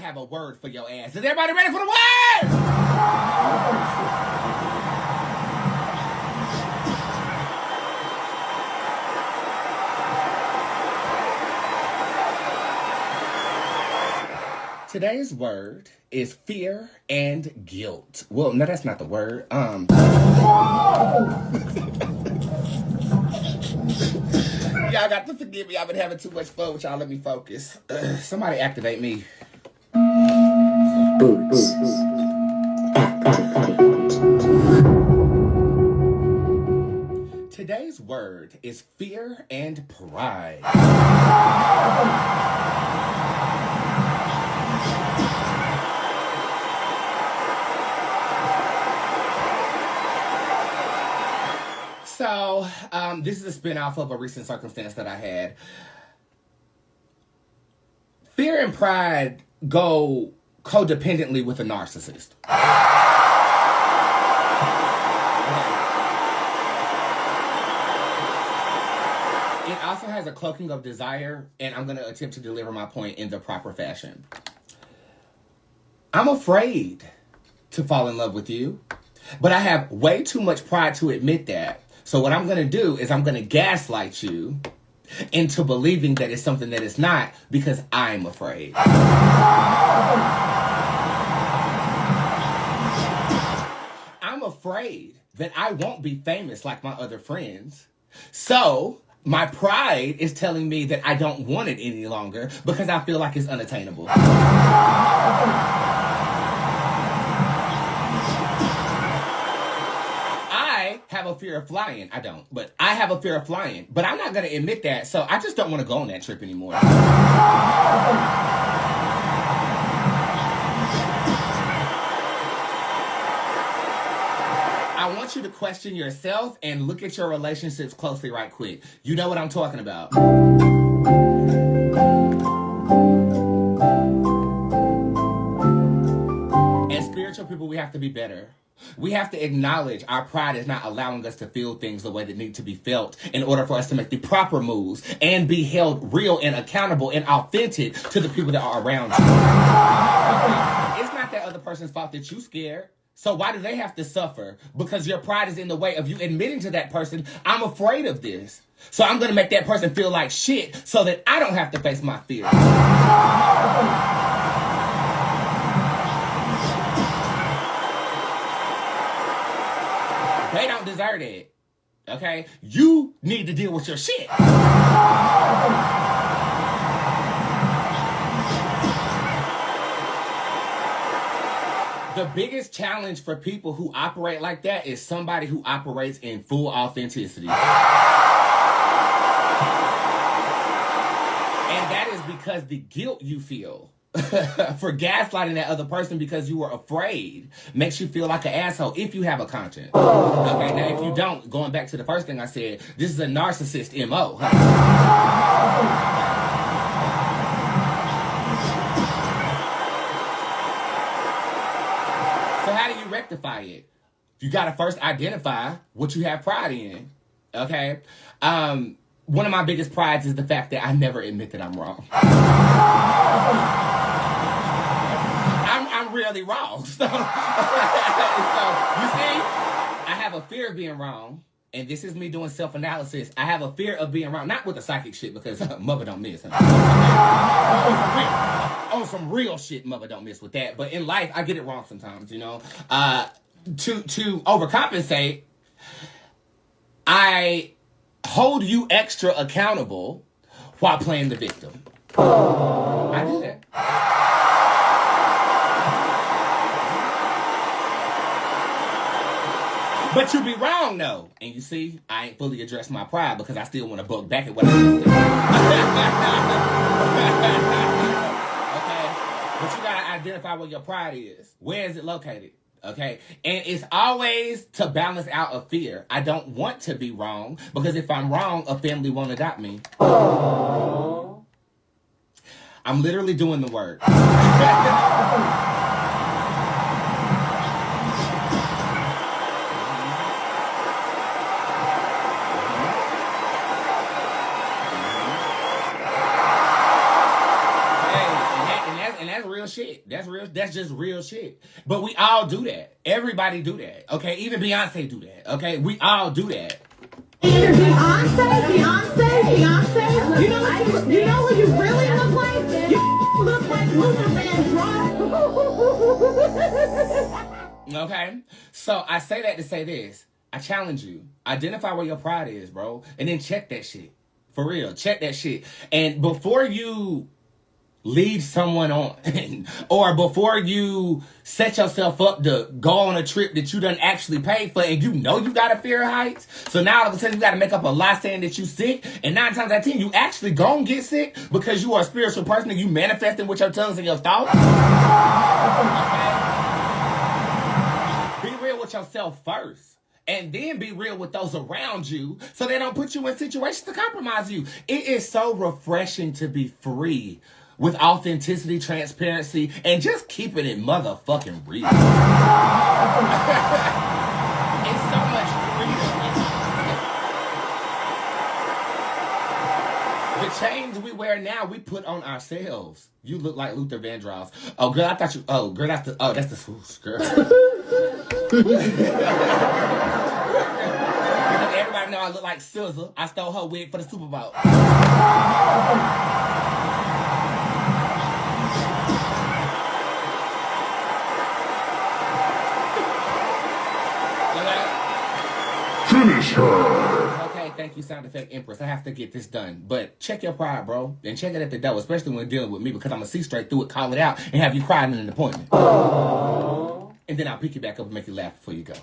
have a word for your ass. Is everybody ready for the word? Today's word is fear and guilt. Well, no, that's not the word. Y'all got to forgive me. I've been having too much fun with y'all. Let me focus. Somebody activate me. Bootz. Today's word is fear and pride. So, this is a spin-off of a recent circumstance that I had. Fear and pride go codependently with a narcissist. It also has a cloaking of desire, and I'm going to attempt to deliver my point in the proper fashion. I'm afraid to fall in love with you, but I have way too much pride to admit that. So what I'm going to do is I'm going to gaslight you into believing that it's something that it's not because I'm afraid. I'm afraid that I won't be famous like my other friends. So my pride is telling me that I don't want it any longer because I feel like it's unattainable. I have a fear of flying. I don't, but I have a fear of flying. But I'm not going to admit that, so I just don't want to go on that trip anymore. I want you to question yourself and look at your relationships closely right quick. You know what I'm talking about. As spiritual people, we have to be better. We have to acknowledge our pride is not allowing us to feel things the way that need to be felt in order for us to make the proper moves and be held real and accountable and authentic to the people that are around you. It's not that other person's fault that you're scared. So why do they have to suffer? Because your pride is in the way of you admitting to that person, I'm afraid of this. So I'm going to make that person feel like shit so that I don't have to face my fear. They don't deserve it. Okay? You need to deal with your shit. The biggest challenge for people who operate like that is somebody who operates in full authenticity. And that is because the guilt you feel for gaslighting that other person because you were afraid makes you feel like an asshole if you have a conscience. Okay, now if you don't, going back to the first thing I said, this is a narcissist MO. So how do you rectify it? You got to first identify what you have pride in. Okay? One of my biggest prides is the fact that I never admit that I'm wrong. I'm really wrong. So, so, you see, I have a fear of being wrong. And this is me doing self-analysis. I have a fear of being wrong. Not with the psychic shit, because mother don't miss. On some real shit, mother don't miss with that. But in life, I get it wrong sometimes, you know. To overcompensate, I hold you extra accountable while playing the victim. I do that. But you be wrong, though. And you see, I ain't fully addressed my pride because I still want to buck back at what I said. Okay? But you got to identify what your pride is. Where is it located? Okay? And it's always to balance out a fear. I don't want to be wrong because if I'm wrong, a family won't adopt me. I'm literally doing the work. Shit. shit. That's real. That's just real shit. But we all do that. Everybody do that. Okay, even Beyonce do that. Okay, we all do that. Beyonce. You know what you really look like? You look like Luther Vandross. Okay, so I say that to say this. I challenge you. Identify where your pride is, bro, and then check that shit. For real, check that shit. And before you lead someone on, or before you set yourself up to go on a trip that you done actually paid for, and you know you got a fear of heights, so now all of a sudden you got to make up a lie saying that you sick, and 9 times out of 10 you actually gonna get sick because you are a spiritual person and you manifesting with your tongues and your thoughts. Okay? Be real with yourself first. And then be real with those around you so they don't put you in situations to compromise you. It is so refreshing to be free with authenticity, transparency, and just keeping it motherfucking real. It's so much freedom. The chains we wear now, we put on ourselves. You look like Luther Vandross. Oh, girl, I thought you... Oh, girl, that's the... Oh, that's the... Ooh, girl. Everybody know I look like SZA. I stole her wig for the Super Bowl. Finish her. Okay, thank you, sound effect Empress. I have to get this done. But check your pride, bro. And check it at the door, especially when dealing with me, because I'm going to see straight through it, call it out, and have you crying in an appointment. Aww. And then I'll pick you back up and make you laugh before you go.